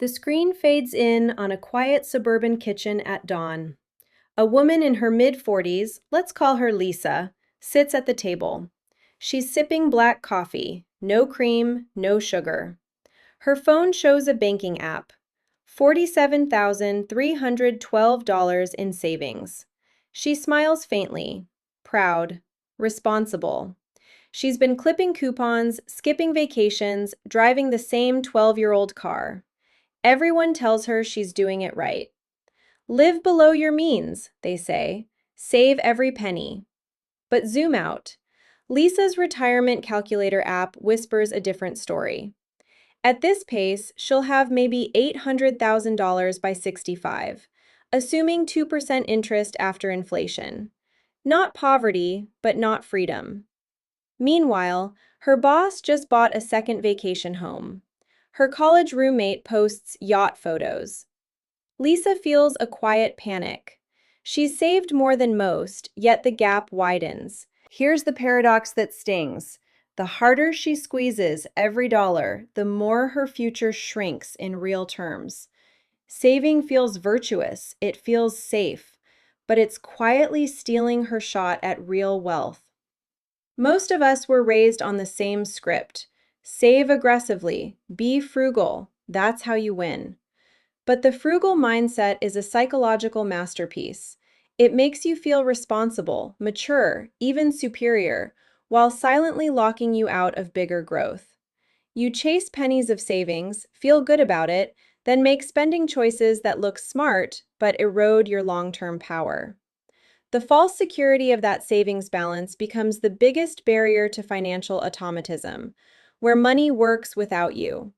The screen fades in on a quiet suburban kitchen at dawn. A woman in her mid-40s, let's call her Lisa, sits at the table. She's sipping black coffee, no cream, no sugar. Her phone shows a banking app. $47,312 in savings. She smiles faintly, proud, responsible. She's been clipping coupons, skipping vacations, driving the same 12-year-old car. Everyone tells her she's doing it right. Live below your means, they say. Save every penny. But zoom out. Lisa's retirement calculator app whispers a different story. At this pace, she'll have maybe $800,000 by 65, assuming 2% interest after inflation. Not poverty, but not freedom. Meanwhile, her boss just bought a second vacation home. Her college roommate posts yacht photos. Lisa feels a quiet panic. She's saved more than most, yet the gap widens. Here's the paradox that stings. The harder she squeezes every dollar, the more her future shrinks in real terms. Saving feels virtuous, it feels safe, but it's quietly stealing her shot at real wealth. Most of us were raised on the same script. Save aggressively, be frugal, that's how you win. But the frugal mindset is a psychological masterpiece. It makes you feel responsible, mature, even superior, while silently locking you out of bigger growth. You chase pennies of savings, feel good about it, then make spending choices that look smart but erode your long-term power. The false security of that savings balance becomes the biggest barrier to financial automatism, where money works without you.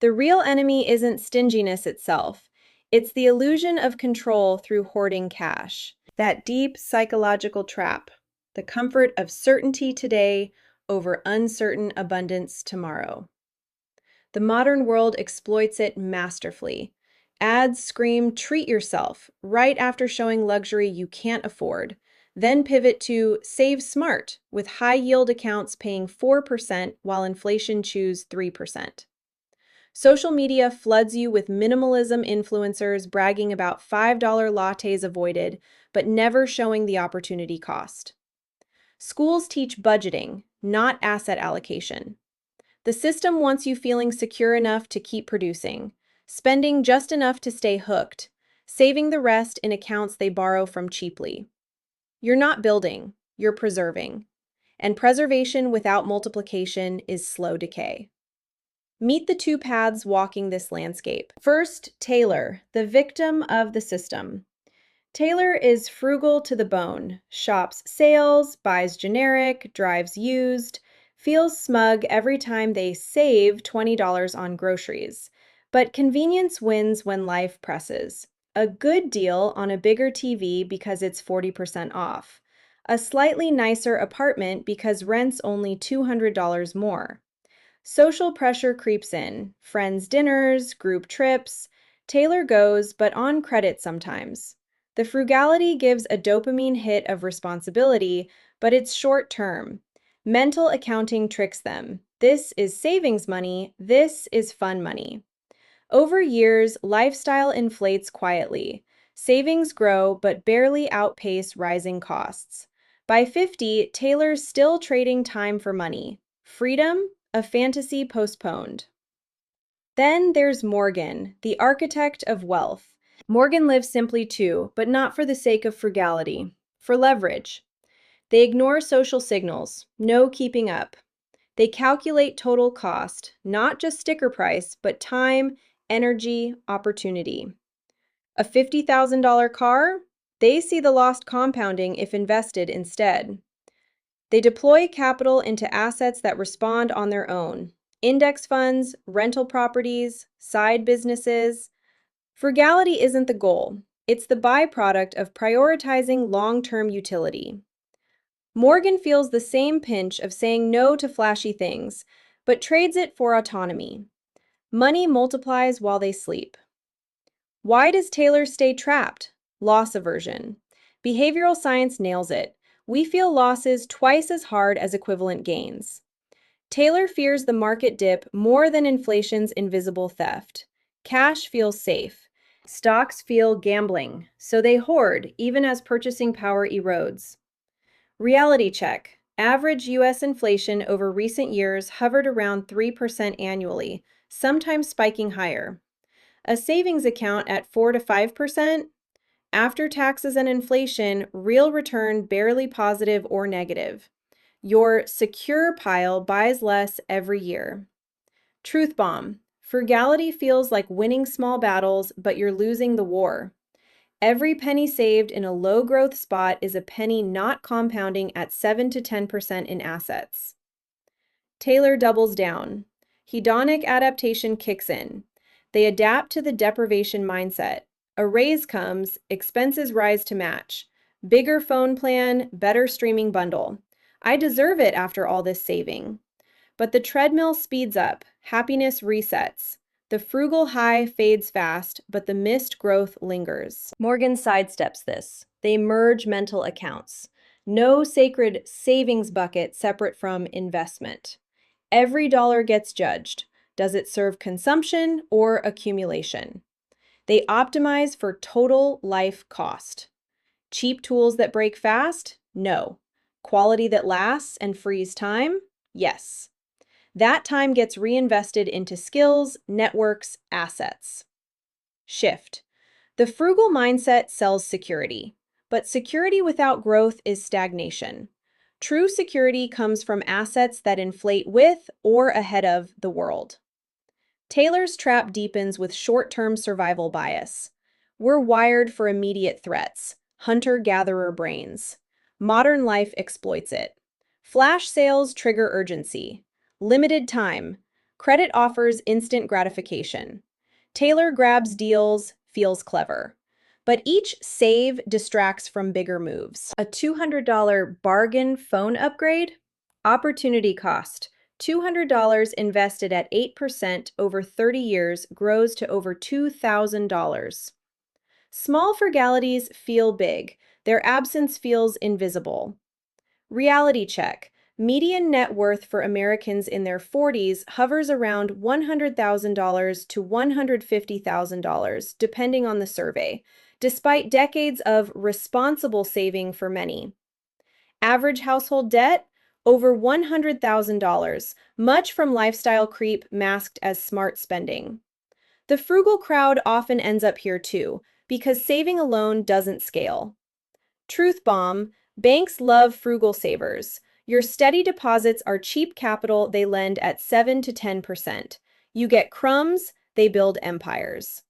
The real enemy isn't stinginess itself, it's the illusion of control through hoarding cash. That deep psychological trap, the comfort of certainty today over uncertain abundance tomorrow. The modern world exploits it masterfully. Ads scream, treat yourself, right after showing luxury you can't afford. Then pivot to save smart, with high-yield accounts paying 4% while inflation chews 3%. Social media floods you with minimalism influencers bragging about $5 lattes avoided, but never showing the opportunity cost. Schools teach budgeting, not asset allocation. The system wants you feeling secure enough to keep producing, spending just enough to stay hooked, saving the rest in accounts they borrow from cheaply. You're not building, you're preserving. And preservation without multiplication is slow decay. Meet the two paths walking this landscape. First, Taylor, the victim of the system. Taylor is frugal to the bone, shops sales, buys generic, drives used, feels smug every time they save $20 on groceries. But convenience wins when life presses. A good deal on a bigger TV because it's 40% off. A slightly nicer apartment because rent's only $200 more. Social pressure creeps in. Friends' dinners, group trips. Taylor goes, but on credit sometimes. The frugality gives a dopamine hit of responsibility, but it's short term. Mental accounting tricks them. This is savings money, this is fun money. Over years, lifestyle inflates quietly. Savings grow, but barely outpace rising costs. By 50, Taylor's still trading time for money. Freedom? A fantasy postponed. Then there's Morgan, the architect of wealth. Morgan lives simply too, but not for the sake of frugality, for leverage. They ignore social signals, no keeping up. They calculate total cost, not just sticker price, but time, energy, opportunity. A $50,000 car? They see the lost compounding if invested instead. They deploy capital into assets that respond on their own. Index funds, rental properties, side businesses. Frugality isn't the goal. It's the byproduct of prioritizing long-term utility. Morgan feels the same pinch of saying no to flashy things, but trades it for autonomy. Money multiplies while they sleep. Why does Taylor stay trapped? Loss aversion. Behavioral science nails it. We feel losses twice as hard as equivalent gains. Taylor fears the market dip more than inflation's invisible theft. Cash feels safe. Stocks feel gambling, so they hoard even as purchasing power erodes. Reality check. Average US inflation over recent years hovered around 3% annually, sometimes spiking higher. A savings account at 4 to 5%? After taxes and inflation, real return barely positive or negative. Your secure pile buys less every year. Truth bomb. Frugality feels like winning small battles, but you're losing the war. Every penny saved in a low growth spot is a penny not compounding at 7 to 10% in assets. Taylor doubles down. Hedonic adaptation kicks in. They adapt to the deprivation mindset. A raise comes, expenses rise to match. Bigger phone plan, better streaming bundle. I deserve it after all this saving. But the treadmill speeds up, happiness resets. The frugal high fades fast, but the missed growth lingers. Morgan sidesteps this. They merge mental accounts. No sacred savings bucket separate from investment. Every dollar gets judged. Does it serve consumption or accumulation? They optimize for total life cost. Cheap tools that break fast? No. Quality that lasts and frees time? Yes. That time gets reinvested into skills, networks, assets. Shift. The frugal mindset sells security, but security without growth is stagnation. True security comes from assets that inflate with or ahead of the world. Taylor's trap deepens with short-term survival bias. We're wired for immediate threats, hunter-gatherer brains. Modern life exploits it. Flash sales trigger urgency. Limited time. Credit offers instant gratification. Taylor grabs deals, feels clever. But each save distracts from bigger moves. A $200 bargain phone upgrade? Opportunity cost. $200 invested at 8% over 30 years grows to over $2,000. Small frugalities feel big. Their absence feels invisible. Reality check. Median net worth for Americans in their 40s hovers around $100,000 to $150,000, depending on the survey, despite decades of responsible saving for many. Average household debt? Over $100,000, much from lifestyle creep masked as smart spending. The frugal crowd often ends up here too, because saving alone doesn't scale. Truth bomb. Banks love frugal savers. Your steady deposits are cheap capital they lend at 7 to 10%. You get crumbs, they build empires.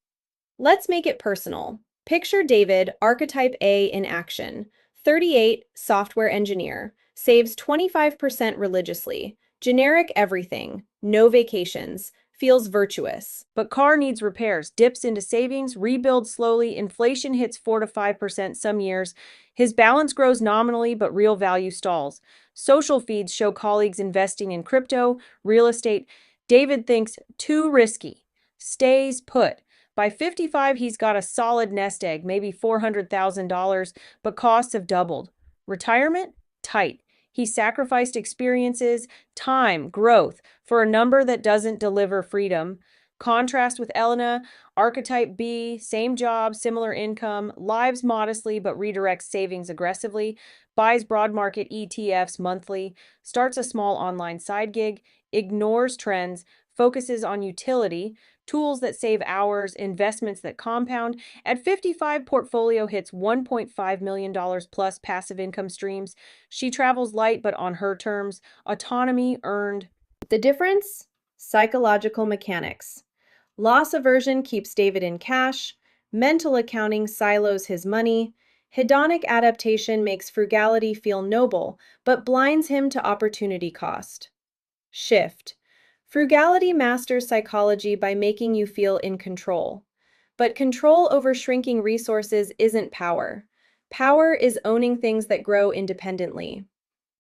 Let's make it personal. Picture David, archetype A in action. 38, software engineer. Saves 25% religiously. Generic everything. No vacations. Feels virtuous. But car needs repairs, dips into savings, rebuilds slowly, inflation hits 4 to 5% some years. His balance grows nominally, but real value stalls. Social feeds show colleagues investing in crypto, real estate. David thinks too risky, stays put. By 55, he's got a solid nest egg, maybe $400,000, but costs have doubled. Retirement? Tight. He sacrificed experiences, time, growth for a number that doesn't deliver freedom. Contrast with Elena, archetype B, same job, similar income, lives modestly but redirects savings aggressively, buys broad market ETFs monthly, starts a small online side gig, ignores trends, focuses on utility, tools that save hours, investments that compound. At 55, portfolio hits $1.5 million plus passive income streams. She travels light but on her terms. Autonomy earned. The difference? Psychological mechanics. Loss aversion keeps David in cash. Mental accounting silos his money. Hedonic adaptation makes frugality feel noble, but blinds him to opportunity cost. Shift. Frugality masters psychology by making you feel in control. But control over shrinking resources isn't power. Power is owning things that grow independently.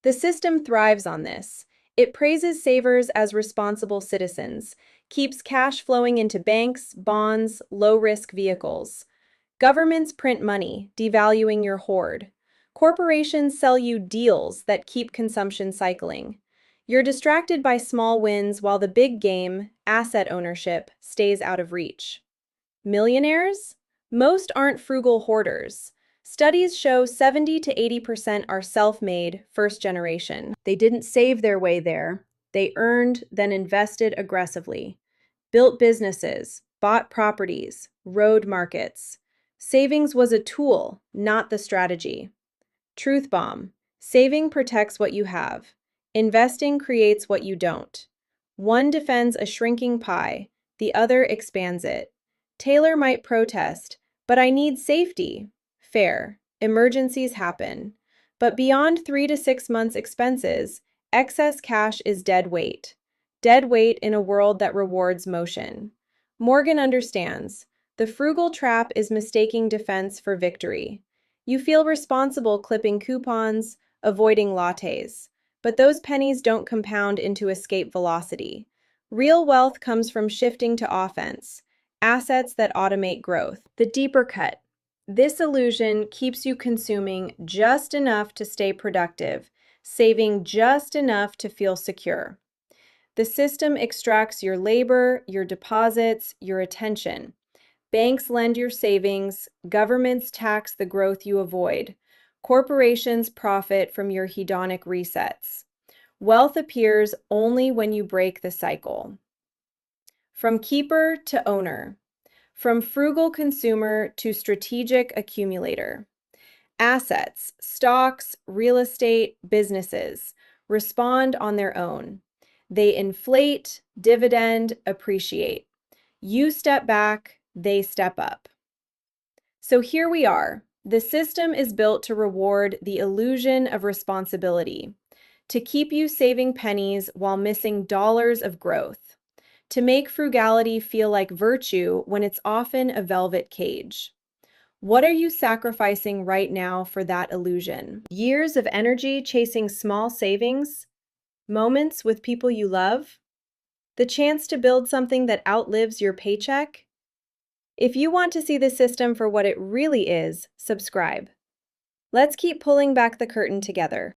The system thrives on this. It praises savers as responsible citizens, keeps cash flowing into banks, bonds, low-risk vehicles. Governments print money, devaluing your hoard. Corporations sell you deals that keep consumption cycling. You're distracted by small wins while the big game, asset ownership, stays out of reach. Millionaires? Most aren't frugal hoarders. Studies show 70 to 80% are self-made, first generation. They didn't save their way there. They earned, then invested aggressively. Built businesses, bought properties, rode markets. Savings was a tool, not the strategy. Truth bomb. Saving protects what you have. Investing creates what you don't. One defends a shrinking pie, the other expands it. Taylor might protest, but I need safety. Fair. Emergencies happen. But beyond 3 to 6 months' expenses, excess cash is dead weight. Dead weight in a world that rewards motion. Morgan understands. The frugal trap is mistaking defense for victory. You feel responsible clipping coupons, avoiding lattes, but those pennies don't compound into escape velocity. Real wealth comes from shifting to offense, assets that automate growth. The deeper cut. This illusion keeps you consuming just enough to stay productive, saving just enough to feel secure. The system extracts your labor, your deposits, your attention. Banks lend your savings, governments tax the growth you avoid. Corporations profit from your hedonic resets. Wealth appears only when you break the cycle. From keeper to owner. From frugal consumer to strategic accumulator. Assets, stocks, real estate, businesses respond on their own. They inflate, dividend, appreciate. You step back, they step up. So here we are. The system is built to reward the illusion of responsibility, to keep you saving pennies while missing dollars of growth, to make frugality feel like virtue when it's often a velvet cage. What are you sacrificing right now for that illusion? Years of energy chasing small savings? Moments with people you love? The chance to build something that outlives your paycheck? If you want to see the system for what it really is, subscribe. Let's keep pulling back the curtain together.